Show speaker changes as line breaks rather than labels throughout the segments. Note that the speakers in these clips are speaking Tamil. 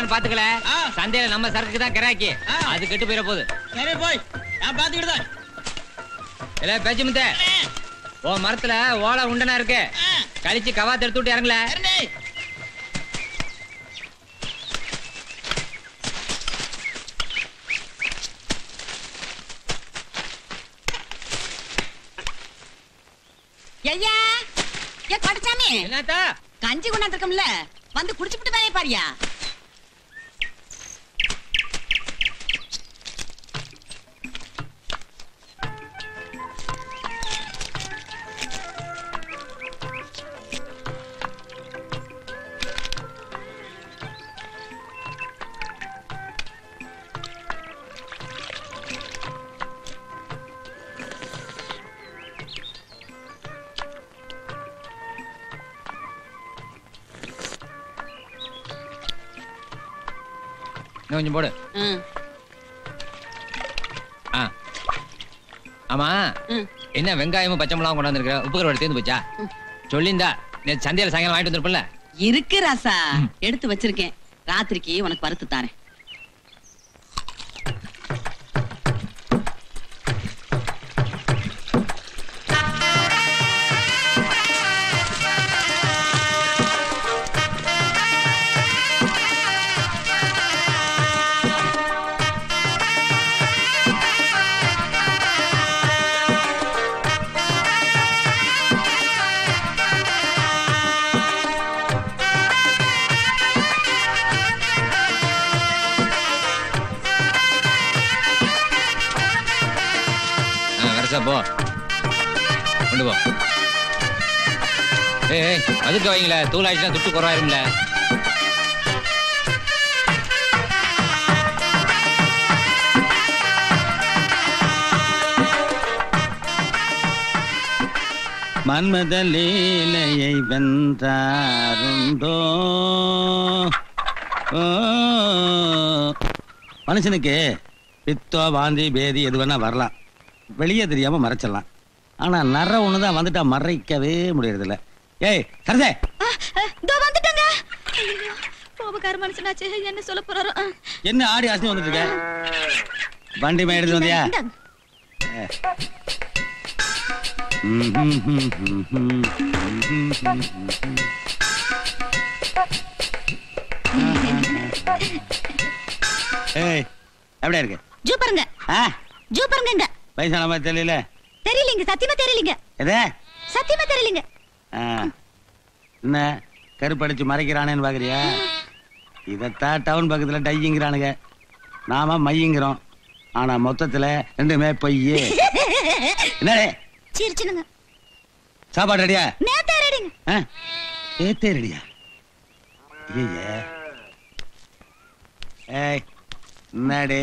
இருக்கான்னு பாத்துக்கல. சந்தையில நம்ம சரக்கு தான் கிராக்கி. அது கெட்டு போயிட போகுது.
சரி போய் நான் பாத்துக்கிட்டுதான்.
இல்ல பேச்சு முத்த ஓ மரத்துல ஓலை உண்டனா இருக்கு. கழிச்சு கவாத்து எடுத்து விட்டு இறங்கல.
ஐயா ஏ கடச்சாமி
என்னத்தா
கஞ்சி கொண்டாந்துருக்கோம்ல வந்து குடிச்சுட்டு வேலையை பாரியா.
கொஞ்சம் போடு. ஆமா என்ன வெங்காயமும் பச்சை மிளகாவும் கொண்டாந்து இருக்க. உப்பு கருவாடு தீர்ந்து போச்சா? சொல்லிந்தா நேற்று சந்தையில சாயங்காலம் வாங்கிட்டு வந்திருப்பல.
இருக்கு ராசா எடுத்து வச்சிருக்கேன். ராத்திரிக்கு உனக்கு வறுத்து தாரேன்.
போ கொண்டு போ. ஏய் அதுக்கு வைங்கள தூள் ஆயிடுச்சுன்னா துட்டு குறவாயிரும்ல.
மன்மத லீலையை வென்றாருண்டோ. மனுஷனுக்கு பித்தோ வாந்தி பேதி எது வேணா வரலாம், வெளியே தெரியாம மறைச்சிடலாம். ஆனா நர ஒண்ணுதான் வந்துட்டா மறைக்கவே முடியறதில்ல. ஏய் சரதே
வந்துட்டாங்க. கோபக்கார மனுஷனாச்சு என்ன சொல்ல போறாரோ.
என்ன ஆடி ஆசி வந்துட்டு இருக்க? வண்டி மே எடுத்து வந்தியா? ஏய் எப்படியா இருக்கு?
ஜூ பாருங்க. ஜூ பாருங்க.
வயசான மாதிரி தெரியல.
தெரியலீங்க, சத்தியமா தெரியலீங்க.
எதே?
சத்தியமா தெரியலீங்க.
என்ன கருப்படிச்சு மறைக்கிறானேன்னு பாக்குறியா? இதத்தான் டவுன் பக்கத்துல டைங்கிறானுங்க, நாம மையங்கிறோம். ஆனா மொத்தத்துல ரெண்டுமே பொய்யே. என்ன
சிரிச்சுனுங்க.
சாப்பாடு ரெடியா?
நேத்தே ரெடிங்க.
நேத்தே ரெடியா? ஏய் என்னடி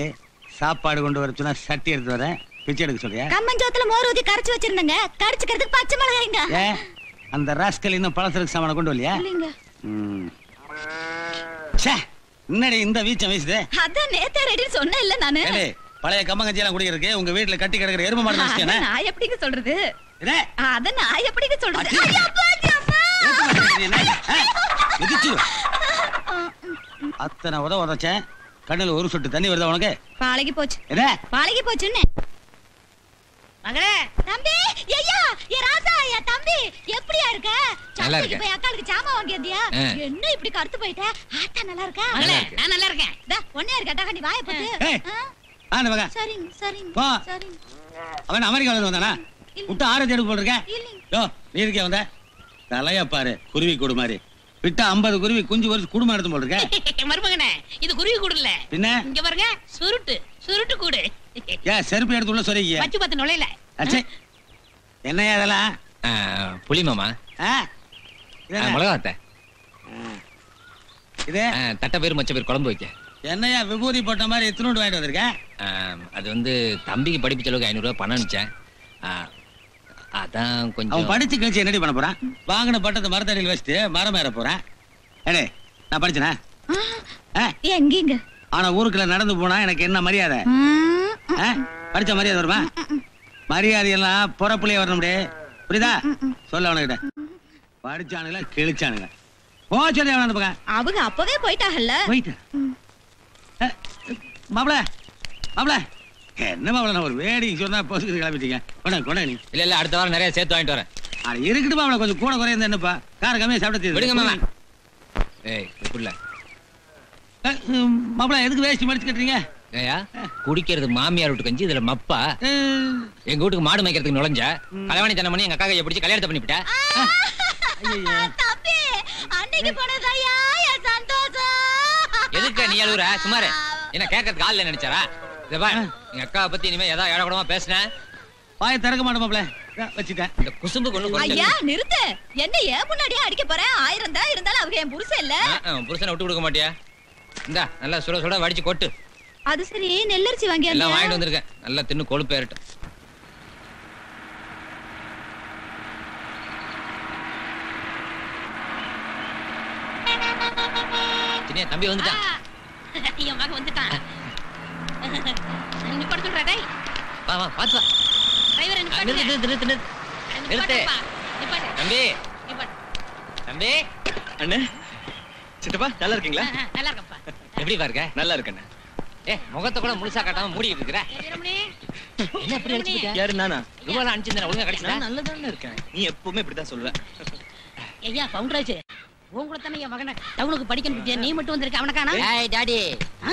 சாப்பாடு கொண்டு வர சொன்னா சட்டி எடுத்து வரேன், பிச்சை எடுக்க சொல்றியா?
கம்மஞ்சோத்துல மோர் ஊத்தி கரைச்சு வச்சிருந்தங்க, கரைச்சுக்கிறதுக்கு பச்சை மிளகாய்ங்க.
அந்த ராஸ்கல் இன்னும் பழசருக்கு சாமான கொண்டு வரலையா?
இல்லைங்க.
என்னடி இந்த வீச்சம் வீசுது?
அதான் நேத்தே ரெடின்னு சொன்னேன் இல்ல நானு.
பழைய கம்மங்கஞ்சி எல்லாம் குடிக்கிறதுக்கு உங்க வீட்டுல கட்டி கிடக்குற எருமை மாடு நினைச்சேனே.
நான் எப்படிங்க சொல்றது? அத நான் எப்படிங்க சொல்றது?
அத்தனை உதச்சேன், கண்ணுல ஒரு சொட்டு தண்ணி வருதா உனக்கு?
பாலகி போச்சு. பாலகி போச்சுன்னு மகளே. தம்பி ஐயா, ஏ ராசா, ஏ தம்பி எப்படியா இருக்க?
நல்லா இருக்க.
போய் அக்காளுக்கு சாமா வாங்கியதியா? என்ன இப்படி கருத்து போயிட்ட? ஆத்தா நல்லா இருக்கா? மகளே நான் நல்லா இருக்கேன். டா ஒண்ணே இருக்க டகண்டி வாயை போட்டு.
ஆன மக.
சரிங்க சரிங்க
போ.
சரிங்க.
அவன் அமெரிக்கால இருந்து வந்தானா? விட்டு ஆறு தேடு போல இருக்க. யோ நீ இருக்கே வந்த தலைய பாரு, குருவி கூடு மாதிரி. விட்டா 50 குருவி குஞ்சு வரிச்சு குடும்பம் எடுத்து போல இருக்க.
மருமகனே இது குருவி கூடு இல்ல.
பின்ன
இங்க பாருங்க, சுருட்டு சுருட்டு கூடு.
ஏன் செருப்பு எடுத்து உள்ள சொருகிய?
பச்சு பத்து நுழையில.
என்னையா அதெல்லாம்?
புளி மாமா. மிளகாத்த
இது
தட்டை பேர் மச்ச பேர் குழம்பு வைக்க.
என்னையா விபூதி போட்ட மாதிரி எத்தனோடு வாங்கிட்டு வந்திருக்க?
அது வந்து தம்பிக்கு படிப்பு செலவுக்கு 500 ரூபாய் பணம் அனுப்பிச்சேன். அதான் கொஞ்சம்.
அவன் படிச்சு கழிச்சு என்னடி பண்ண போறான்? வாங்கின பட்டத்தை மரத்தடியில் வச்சுட்டு மரம் ஏற போறேன். ஏடே நான் படிச்சனா?
எங்கீங்க?
ஆனா ஊருக்குள்ள நடந்து போனா எனக்கு என்ன மரியாதை? படிச்ச மரியாதை வருமா? மரியாதை எல்லாம் பொறப்புலயே வரணும். புரியுதா? சொல்ல அவனுக்கிட்ட. படிச்சானுங்களா கிழிச்சானுங்க. போச்சதே அந்த பக்கம்
அவங்க அப்பவே போயிட்டாங்கல்ல.
போயிட்டா மாப்பிள மாப்பிள என்ன மாப்பிள நான் ஒரு வேடிக்கை சொன்னா போசுக்கு கிளம்பிட்டீங்க. கொண்டா நீ.
இல்ல அடுத்த வாரம் நிறைய சேர்த்து வாங்கிட்டு வரேன்.
அது இருக்கட்டும் மாப்பிள, கொஞ்சம் கூட குறைய என்னப்பா கார கம்மியா சாப்பிட
விடுங்க மாமா. ஏய் புள்ள
மாப்பிள எதுக்கு வேஷ்டி மடிச்சு கட்டுறீங்க?
ஏயா குடிக்கிறது மாமியார் வீட்டு கஞ்சி, இதுல மப்பா. எங்க வீட்டுக்கு மாடு மேய்க்கிறதுக்கு நுழைஞ்ச கலவாணி தனம் பண்ணி எங்க அக்கா கையை பிடிச்சி கல்யாணத்தை பண்ணிவிட்ட.
தம்பி அன்னைக்கு போனதாயா என் சந்தோஷம்.
எதுக்கு நீ அழுகுற? சுமாரு என்ன கேட்கறதுக்கு ஆள் நினைச்சாரா? எங்க அக்காவை பத்தி இனிமே ஏதாவது இடக்கூடமா பேசினேன்
பாய திறக்க மாட்டேன் மாப்பிள, வச்சுட்டேன்.
இந்த குசும்பு கொண்டு
ஐயா நிறுத்து. என்ன ஏன் முன்னாடியே அடிக்க போறேன்? 1000 தான் இருந்தாலும் அவங்க என் புருஷன் இல்ல.
புருஷனை விட்டு கொடுக்க மாட்டியா? இந்தா நல்லா சுட சுட வடிச்சு கொட்டு.
அது சரி, நெல்லரிசி வாங்கியா?
எல்லாம் வாங்கிட்டு வந்திருக்கேன், நல்லா தின்னு கொழுப்பு ஏறட்டும். சின்ன தம்பி வந்துட்டான்.
என் மகன் வந்துட்டான். நிப்பாட்ட சொல்றா டேய்.
வா வா பாத்து வா.
டிரைவர்
நிறுத்து. தம்பி தம்பி.
அண்ணே சித்தப்பா நல்லா இருக்கீங்களா?
நல்லா இருக்கப்பா.
எப்படி பாருங்க?
நல்லா இருக்கண்ணே.
முகத்தை கூட முழுசா காட்டாம மூடிட்டு இருக்கிற. என்ன எப்படி அடிச்சுக்கிட்ட?
யாரு நானா?
ரூபாய் அனுப்பிச்சிருந்தா ஒழுங்கா கிடைச்சதா?
நல்லா தானே இருக்கேன். நீ எப்பவுமே இப்படிதான் சொல்லுவ.
ஐயா பவுண்டராஜ் உன் கூட தானே என் மகனை டவுனுக்கு படிக்கணும். நீ மட்டும் வந்திருக்க, அவனை காணோம்.
ஏய் டாடி,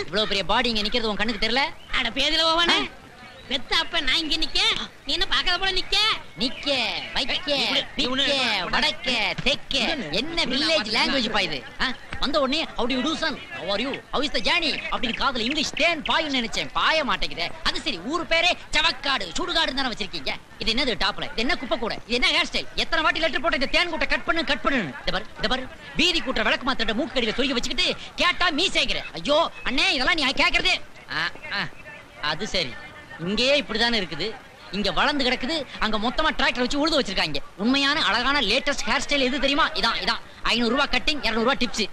இவ்வளவு பெரிய பாடி இங்க நிக்கிறது உன் கண்ணுக்கு தெரியல?
அட பேதில போவானே. பெத்த அப்ப நான் இங்க நிக்க, நீ என்ன பாக்காத போல நிக்க.
நிக்க வைக்க பிக்க வடக்க தெக்க என்ன வில்லேஜ் லாங்குவேஜ் பா இது? வந்த உடனே how do you do son, how are you, how is the journey அப்படி காதுல இங்கிலீஷ் தேன் பாயும் நினைச்சேன், பாய மாட்டேங்குதே. அது சரி, ஊர் பேரே சவக்காடு சுடுகாடு தானே வச்சிருக்கீங்க. இது என்னது டாப்ல? இது என்ன குப்பை கூட? இது என்ன ஹேர் ஸ்டைல்? எத்தனை வாட்டி லெட்டர் போட்ட இந்த தேன் கூட்ட கட் பண்ணு. இந்த பாரு பீதி கூட்ட விளக்கு மாத்திர மூக்கு கடியில சொருகி வச்சுக்கிட்டு கேட்டா மீசைங்கிற. ஐயோ அண்ணே, இதெல்லாம் நீ கேக்குறது? அது சரி, இங்கேயே இப்படிதானே இருக்குது. இங்க வளர்ந்து கிடக்குது, அங்க மொத்தமா டிராக்டர் வச்சு உழுது வச்சிருக்காங்க. உண்மையான அழகான லேட்டஸ்ட் ஹேர் ஸ்டைல் எது தெரியுமா? இதான் 500 ரூபாய் கட்டிங், 200 ரூபாய் டிப்ஸ்.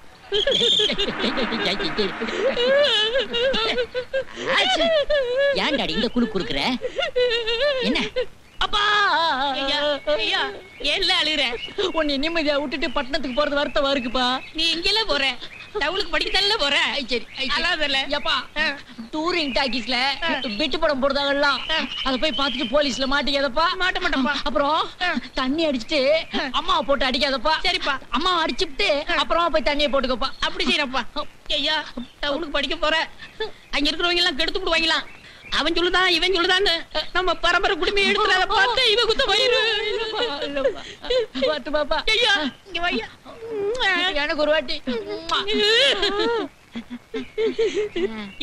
ஏன் டாடி இந்த குழு குறுக்குற? என்ன
அப்பா ஐயா ஏன்ல அழுகுற?
உன்னை நிம்மதியா விட்டுட்டு பட்டணத்துக்கு போறது வருத்தமா இருக்குப்பா.
நீ எங்கல போற? டவுனுக்கு படிக்கதல்ல போற.
சரி
அலாதல
ஏப்பா, டூரிங் டாக்கீஸ்ல பிட்டு படம் போடுறாங்கல்ல, அத போய் பார்த்துட்டு போலீஸ்ல மாட்டிக்காதப்பா.
மாட்டப்பா.
அப்புறம் தண்ணி அடிச்சிட்டு அம்மாவை போட்டு அடிக்காதப்பா.
சரிப்பா.
அம்மாவை அடிச்சுட்டு அப்புறமா போய் தண்ணியை போட்டுக்கப்பா.
அப்படி செய்யறப்பா. ஐயா டவுனுக்கு படிக்க போற, அங்க இருக்கிறவங்க எல்லாம் கெடுத்து விடுவாங்களாம். அவன் சொல்லுதான் இவன் சொல்லுதான்னு நம்ம பரம்பரை குடும்பம் எடுத்துறத பார்த்து இவ குத்த வயிறு.
பாத்து பாப்பா.
ஐயா இங்க வையா.
எனக்கு ஒரு வாட்டி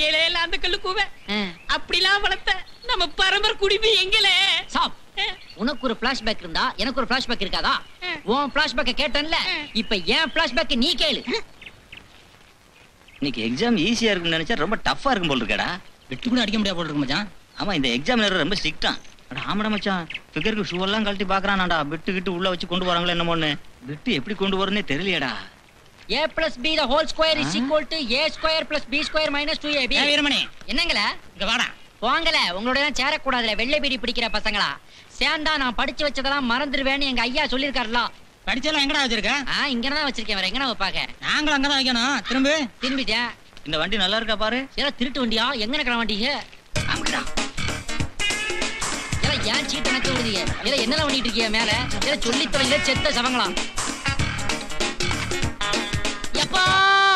ஏல அந்த கல்லு கூவ அப்படிலாம் வளர்த்த நம்ம பரம்பரை குடும்பம் எங்கல?
சாப், உனக்கு ஒரு பிளாஷ்பேக் இருந்தா எனக்கு ஒரு பிளாஷ்பேக் இருக்காதா? உன் பிளாஷ்பேக்க கேட்டேன்ல, இப்ப ஏன் பிளாஷ்பேக் நீ கேளு.
இன்னைக்கு எக்ஸாம் ஈஸியா இருக்கும்னு நினைச்சா ரொம்ப டஃப்பா இருக்கும் போல இருக்கடா.
விட்டு கூட அடிக்க முடியாது போல இருக்கு மச்சான்.
ஆமா, இந்த எக்ஸாமினர் ரொம்ப ஸ்ட்ரிக்ட்டா. அட ஆமாடா மச்சான், ஃபிகருக்கு ஷூ எல்லாம் கழட்டி பாக்குறானாடா. பிட்டு கிட்டு உள்ள வச்சு கொண்டு வராங்களா என்னமோன்னு. பிட்டு எப்படி கொண்டு வரனே தெரியலையடா.
a plus b the whole square is equal to a square plus b square minus 2ab.
Veeramani
என்னங்கள
இங்க வாடா.
போங்கல, உங்களோட எல்லாம் சேர கூடாதுல, வெள்ளை பீடி பிடிக்கிற பசங்களா. சேர்ந்தா நான் படிச்சு வச்சதெல்லாம் மறந்துடுவேன்னு எங்க ஐயா சொல்லிருக்காருல.
படிச்செல்லாம் எங்கடா வச்சிருக்க?
இங்கதான் வச்சிருக்கேன், வேற எங்கடா வைப்பாங்க?
நாங்களும் அங்கதான் வைக்கணும்.
திரும்பிட்டேன்.
இந்த வண்டி நல்லா இருக்கா பாரு.
எல்லாம் திருட்டு வண்டியா? எங்க கிளம்ப வண்டிங்க? எல்லாம் ஏன் சீட்டு எனக்கு விடுதீங்க? எல்லாம் என்னெல்லாம் பண்ணிட்டு இருக்கீங்க மேல? எல்லாம் சொல்லி தொலைங்க செத்த சவங்களா. எப்பா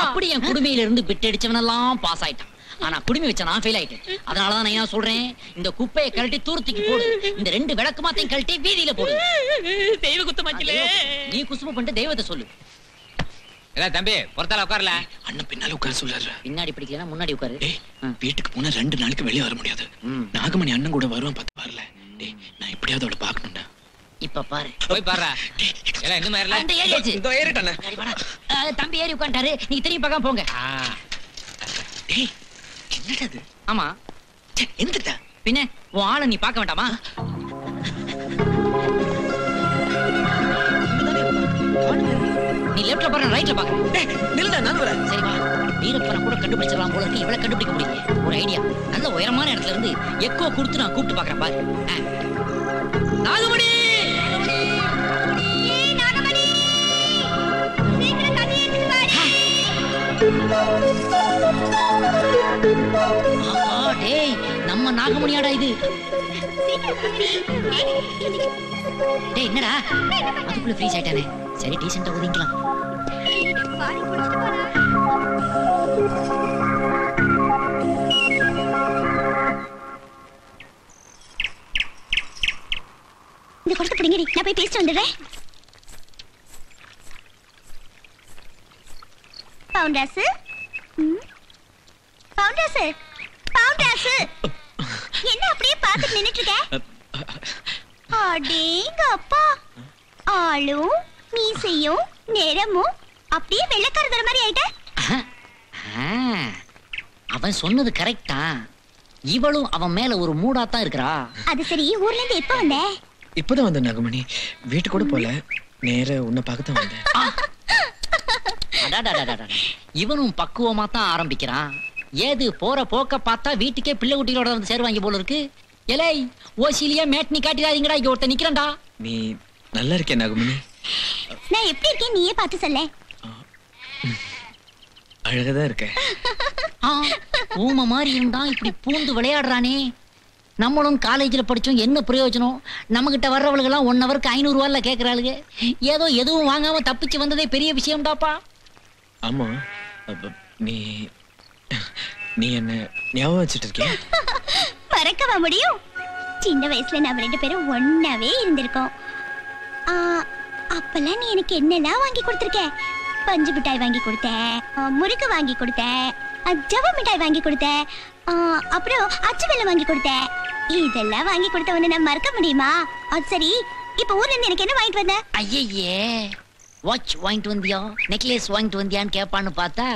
அப்படி என் குடுமையில இருந்து பிட்டு அடிச்சவனெல்லாம் பாஸ் ஆயிட்டான். ஆனா குடுமி வச்ச நான் ஃபெயில் ஆயிட்டேன். அதனாலதான் நான் என்ன சொல்றேன், இந்த குப்பையை கழட்டி தூரத்துக்கு போடு, இந்த 2 விளக்கு மாத்தையும் கழட்டி வீதியில போடு.
தெய்வ குத்தமாச்சிலே.
நீ குசும பண்ணிட்டு தெய்வத்தை சொல்லு.
தம்பி பொறுத்தால உட்காரல.
அண்ணன் பின்னால உட்கார சொல்றாரு.
பின்னாடி பிடிக்கலன்னா முன்னாடி உட்காரு.
வீட்டுக்கு போனா 2 நாளைக்கு வெளியே வர முடியாது. நாகமணி அண்ணன் கூட வருவான், பார்த்து வரல. டேய், நான் எப்படியாவது அவளை பார்க்கணும்டா.
இப்ப பாரு,
போய் பாருடா. எல்லாம் இன்னும் ஏறல.
அந்த ஏறியாச்சு.
இதோ ஏறிட்டானே.
தம்பி ஏறி உட்கார்ந்தாரு, நீங்க திரும்பி பார்க்காம போங்க.
டேய், என்னடா இது?
ஆமா,
எந்திரடா.
பின்ன உன் ஆளை நீ பார்க்க வேண்டாமா? நீ லெஃப்ட்ல பாரு, ரைட்ல பாரு.
டேய், நில்லுடா, நான் வரேன்.
சரி வா. வீரப்பனை கூட கண்டுபிடிச்சிடலாம் போல இருக்கு, இவளை கண்டுபிடிக்க முடியல. ஒரு ஐடியா, நல்ல உயரமான இடத்துல இருந்து எக்கோ கொடுத்து நான் கூப்பிட்டு பாக்குறேன் பாரு. நாகமணி,
நாகமணி, சீக்கிரம் தண்ணி எடுத்து
டேய் நம்ம நாகமணியாடா இது. டேய் என்னடா அதுக்குள்ள ஃப்ரீஸ் ஆயிட்டானே. சரி டீசெண்டா ஒதுங்கிக்கலாம்.
இந்த குடத்தை பிடிங்கடி, நான் போய் பேசிட்டு வந்துடுறேன். பவுண்டராசு, பவுண்டராசு, பவுண்டராசு, என்ன அப்படியே பார்த்துட்டு நின்னுட்டு இருக்க? அடேங்க அப்பா, ஆளும் மீசையும் நிறமும் அப்படியே வெள்ளைக்காரதர மாதிரி ஆயிட்ட.
அவன் சொன்னது கரெக்டா? இவளும் அவன் மேல ஒரு மூடாத்தான் இருக்கிறா. அது
சரி, ஊர்ல இருந்து எப்ப வந்த?
இப்பதான் வந்த நாகமணி. வீட்டு கூட போல, நேர உன்னை பார்க்கத்தான் வந்தேன்.
இவனும் பக்குவமா தான் ஆரம்பிக்கிறான். ஏது போற போக்க பார்த்தா வீட்டுக்கே பிள்ளை குட்டிகளோட வந்து சேருவாங்க போல இருக்கு. எலை ஓசிலியா மேட்னி காட்டிடாதீங்கடா, இங்க ஒருத்த நிக்கிறேன்டா.
நீ நல்லா இருக்கே நாகமணி?
நான் எப்படி இருக்கேன் நீயே பார்த்து சொல்ல.
அழகதான் இருக்க.
ஊம மாதிரி இருந்தா இப்படி பூந்து விளையாடுறானே. நம்மளும் காலேஜ்ல படிச்சோம், என்ன பிரயோஜனம்? நம்ம கிட்ட வர்றவளுக்கெல்லாம் 1 ஹவருக்கு 500 ரூபாய்ல கேக்குறாளுங்க. ஏதோ எதுவும் வாங்காம தப்பிச்சு வந்ததே பெரிய விஷயம்டாப்பா.
ஆமா, நீ நீ என்ன ஞாபகம் வச்சுட்டு இருக்கியா?
மறக்கவா முடியும்? சின்ன வயசுல நம்ம 2 பேரும் ஒன்னாவே இருந்திருக்கோம். அப்பெல்லாம் நீ எனக்கு என்னெல்லாம் வாங்கி கொடுத்திருக்க? பஞ்சு மிட்டாய் வாங்கி கொடுத்த, முறுக்கு வாங்கி கொடுத்த, ஜவ மிட்டாய் வாங்கி கொடுத்த, அப்புறம் அச்சு வெல்லம் வாங்கி கொடுத்த. இதெல்லாம் வாங்கி கொடுத்தவன நான் மறக்க முடியுமா? அது சரி, இப்ப ஊர்ல இருந்து எனக்கு என்ன வாங்கிட்டு வந்த?
ஐயே, வாட்ச் வாங்கிட்டு வந்தியா, நெக்லஸ் வாங்கிட்டு வந்தியான்னு கேட்பான்னு பார்த்தா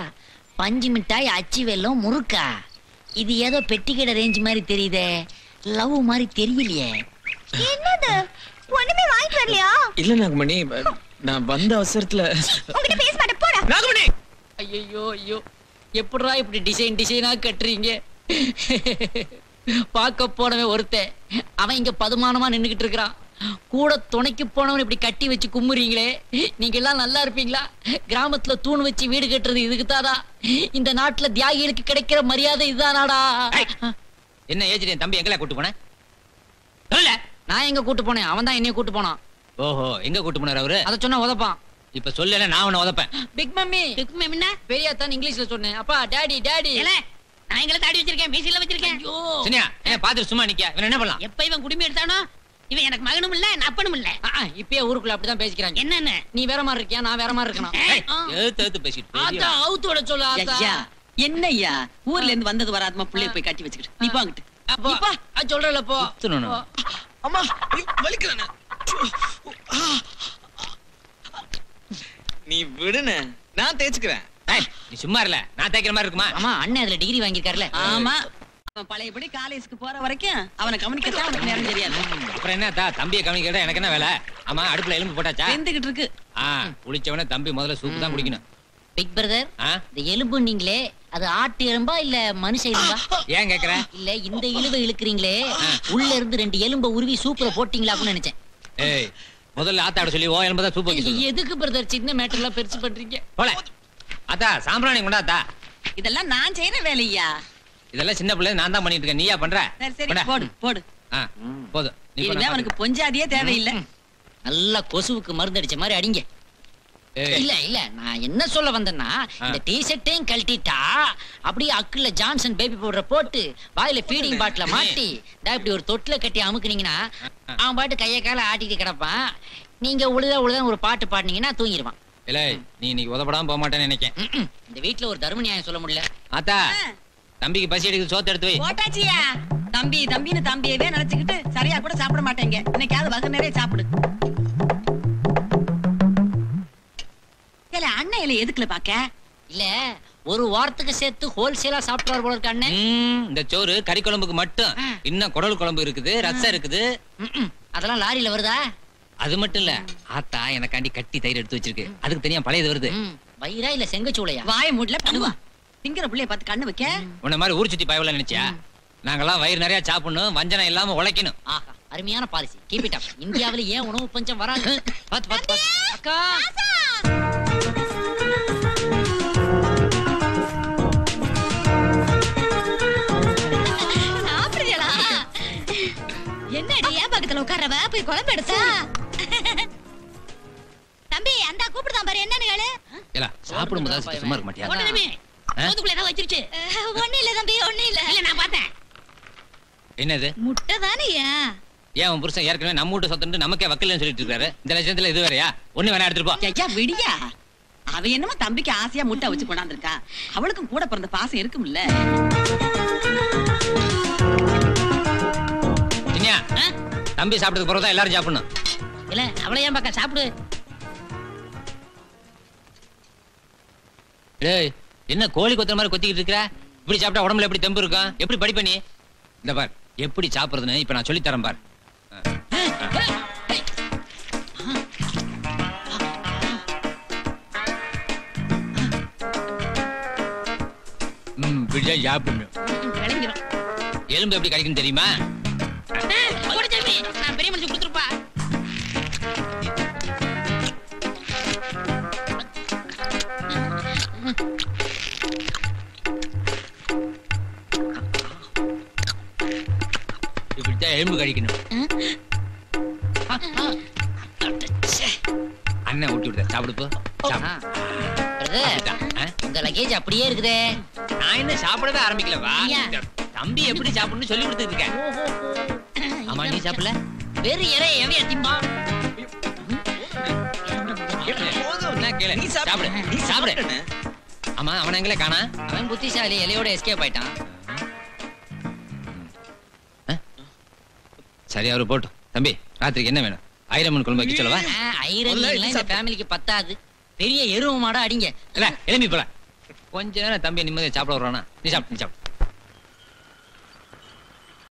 பஞ்சு மிட்டாய், அச்சு வெல்லம், முறுக்கா. இது ஏதோ பெட்டிக்கடை ரேஞ்ச் மாதிரி தெரியுதே, லவ் மாதிரி தெரியலையே.
என்னது, ஒண்ணுமே வாங்கிட்டு வரலையா?
இல்ல நாகமணி, நான் வந்த அவசரத்துல
உன்கிட்ட பேச மாட்டேன், போடா.
நாகமணி!
ஐயோ ஐயோ, எப்படிடா இப்படி டிசைனா கட்டுறீங்க? பார்க்க போனவன் ஒருத்தன், அவன் இங்க பதுமானமா நின்னுகிட்டு இருக்கிறான். கூட துணைக்கு போனவன் இப்படி கட்டி வச்சு கும்முறீங்களே, நீங்க எல்லாம் நல்லா இருப்பீங்களா? கிராமத்துல தூண் வச்சு வீடு கட்டுறது இதுக்குதாடா? இந்த நாட்டுல தியாகிகளுக்கு கிடைக்கிற மரியாதை இதுதானாடா?
என்ன ஏஜ் தம்பி எங்கல கூட்டு போன?
நான் எங்க கூட்டு போனேன், அவன் தான் என்னைய கூட்டு போனான்.
ஓஹோ, எங்க கூட்டு போனாரு அவரு?
அத சொன்னா உதப்பான்.
இப்ப சொல்லல, நான் உன்னை உதப்பேன்.
பிக் மம்மி, பிக் மம்மினா பெரியா தான் இங்கிலீஷ்ல சொன்னேன். அப்பா டாடி டாடி.
நான் எங்களை தாடி வச்சிருக்கேன், மீசில வச்சிருக்கேன்.
ஐயோ
சினியா, ஏன் பாத்துட்டு சும்மா நிக்க? இவன் என்ன பண்ணலாம்?
எப்ப இவன் குடுமி எடுத்தானோ, இவன் எனக்கு மகனும் இல்ல அப்பனும் இல்ல.
இப்பயே ஊருக்குள்ள அப்படிதான் பேசிக்கிறாங்க.
என்னன்னு?
நீ வேற மாதிரி இருக்கியா, நான் வேற மாதிரி இருக்கணும்.
எழுத்து பேசிட்டு
ஆத்தா அவுத்தோட சொல்ல ஆத்தா.
என்னய்யா ஊர்ல இருந்து வந்தது வராதமா புள்ளைய போய் கட்டி வச்சுக்கிட்டு நீ போங்கிட்டு.
அப்பா சொல்றல போ.
அம்மா வலிக்குறானே. நீ விடுனே, நான் தேய்ச்சுக்கிறேன்.
நீ சும்மா இல்ல, நான் தேய்க்கிற மாதிரி இருக்குமா?
ஆமா, அண்ணன் அதுல டிகிரி வாங்கிருக்காருல.
ஆமா, அவன் பழையபடி காலேஜ்க்கு போற வரைக்கும் அவனை கவனிக்கத்தான் அவனுக்கு நேரம் தெரியாது.
அப்புறம் என்ன தா, தம்பியை கவனிக்கிறதா எனக்கு என்ன வேலை? ஆமா, அடுப்புல எலும்பு போட்டாச்சா?
வெந்துகிட்டு இருக்கு.
குளிச்சவன தம்பி முதல்ல சூப்பு தான் குடிக்கணும்.
பிக் பிரதர், இந்த எலும்பு நீங்களே, அது ஆட்டு எலும்பா இல்ல மனுஷ எலும்பா?
ஏன் கேக்குற?
இல்ல இந்த இழுவை இழுக்கிறீங்களே, உள்ள இருந்து 2 எலும்பை உருவி சூப்புல போட்டீங்களா அப்படின்னு நினைச்சேன்.
ஏய், முதல்ல ஆத்தாட சொல்லி ஓ எலும்பு தான் சூப்பு வைக்க சொல்லு.
எதுக்கு பிரதர் சின்ன மேட்டர்லாம் பெருசு பண்றீங்க?
போல அத்தா, சாம்பிராணி கொண்டாத்தா.
இதெல்லாம் நான் செய்யற வேலையா?
இதெல்லாம் சின்ன பிள்ளை நான் தான் பண்ணிட்டு இருக்கேன், நீயா பண்ற?
சரி சரி, போடு போடு.
போதும்.
இனிமே அவனுக்கு பொஞ்சாதியே தேவையில்லை.
நல்லா கொசுவுக்கு மருந்து அடிச்ச மாதிரி அடிங்க. இல்ல இல்ல, நான் என்ன சொல்ல வந்தேன்னா, இந்த டி-ஷர்ட்டையும் கழட்டிட்டா அப்படியே அக்குல ஜான்சன் பேபி பவுடரை போட்டு வாயில ஃபீடிங் பாட்டில மாட்டி இப்படி ஒரு தொட்டில கட்டி அமுக்குனீங்கன்னா அவன் பாட்டு கைய கால ஆட்டிட்டு கிடப்பான். நீங்க உழுத ஒரு பாட்டு பாடினீங்கன்னா தூங்கிடுவான்.
இல்ல, நீ இன்னைக்கு உதப்படாம போக மாட்டேன்னு நினைக்கேன்.
இந்த வீட்டுல ஒரு தர்ம நியாயம் சொல்ல முடியல.
ஆத்தா, தம்பிக்கு பசி எடுக்குது, சோத்து எடுத்து வை.
போட்டாச்சியா? தம்பி தம்பின்னு தம்பியவே நினைச்சுக்கிட்டு சரியா கூட சாப்பிட மாட்டேங்க. இன்னைக்காவது வகை நிறைய சாப்பிடு. அண்ணன் இலை எதுக்குல பாக்க?
இல்ல, ஒரு வாரத்துக்கு சேர்த்து ஹோல்சேலா சாப்பிட்டாரு போல இருக்க அண்ணன்.
இந்த சோறு கறி குழம்புக்கு மட்டும், இன்னும் குடல் குழம்பு இருக்குது, ரசம் இருக்குது.
அதெல்லாம் லாரியில வருதா?
அது மட்டும் இல்ல, ஆத்தா எனக்காண்டி கட்டி தயிர் எடுத்து வச்சிருக்கு, அதுக்கு தனியா பழையது வருது.
வயிறா இல்ல செங்கச்சூளையா?
வாய மூடல பண்ணுவா. திங்கிற புள்ளைய பார்த்து கண்ணு வைக்க.
உன்ன மாதிரி ஊர் சுத்தி பயவல நினைச்சியா? நாங்கெல்லாம் வயிறு நிறைய சாப்பிடணும், வஞ்சனம் இல்லாம உழைக்கணும்.
ஆஹா, அருமையான பாலிசி. Keep it up. இந்தியாவில ஏன் உணவு பஞ்சம் வராது? பாத்து பாத்து பாத்து. அக்கா
என்னடி ஏன் பக்கத்துல உட்கார்றவ போய் குழம்பு எடுத்தா தம்பி அந்த கூப்பிடுதான் பாரு என்னன்னு கேளு
ஏலா சாப்பிடும் போது சும்மா இருக்க மாட்டியா
ஒண்ணுமே சோத்துக்குள்ள ஏதாவது வச்சிருச்சு
ஒண்ணு இல்ல தம்பி ஒண்ணு இல்ல
இல்ல நான் பார்த்தேன்
என்னது
முட்டை தானேயா
ஏன் உன் புருஷன் ஏற்கனவே நம்ம வீட்டு சொத்துட்டு நமக்கே வக்கீல்னு சொல்லிட்டு இருக்காரு இந்த லட்சத்துல இது வேறயா ஒண்ணு வேணா எடுத்துட்டு போ
ஐயா விடியா அவ என்னமோ தம்பிக்கு ஆசையா முட்டை வச்சு கொண்டாந்துருக்கா அவளுக்கும் கூட பிறந்த பாசம் இருக்கும்ல
இனியா தம்பி சாப்பிட்டதுக்கு பிறகுதான் எல்லாரும் சாப்பிடணும்
இல்ல அவளை ஏன் பக்கம் சாப்பிடு
ஏய் என்ன கோழி கொத்துற மாதிரி கொத்திக்கிட்டு இருக்கிற இப்படி சாப்பிட்டா உடம்புல எப்படி தெம்பு இருக்கும் எப்படி படிப்ப நீ இந்த பார் எப்படி சாப்பிடுறதுன்னு இப்ப நான் சொல்லி தரேன் பார் இப்படிதான் சாப்பிடணும்
விளங்கிடும்
எலும்பு எப்படி கிடைக்கும் தெரியுமா
நான் பெரிய மனுஷன் கொடுத்துருப்பா
இப்படித்தான் எலும்பு கழிக்கணும் அண்ணன் ஊட்டி விடுத சாப்பிடு போ
உங்க லக்கேஜ் அப்படியே இருக்குதே
நான் என்ன சாப்பிடவே ஆரம்பிக்கலவா
ஐயா.
தம்பி எப்படி சாப்பிடணும்னு சொல்லி கொடுத்துட்டு இருக்கேன் ஆமா நீ சாப்பிடல
வெறு இறை எவையா திம்பா
என்ன கேளு சாப்பிடு நீ சாப்பிடு ஆமா அவன் எங்களே காணா
அவன் புத்திசாலி இலையோட எஸ்கேப் ஆயிட்டான்
சரி அவரு போட்டும் தம்பி ராத்திரிக்கு என்ன வேணும் ஐரமன் குழம்பு வைக்க சொல்லவா
ஐரன் இந்த ஃபேமிலிக்கு பத்தாது பெரிய எருவ மாடா அடிங்க
இல்ல எலும்பி போல கொஞ்ச நேரம் தம்பி நிம்மதியா சாப்பிட வருவானா நீ சாப்பிடு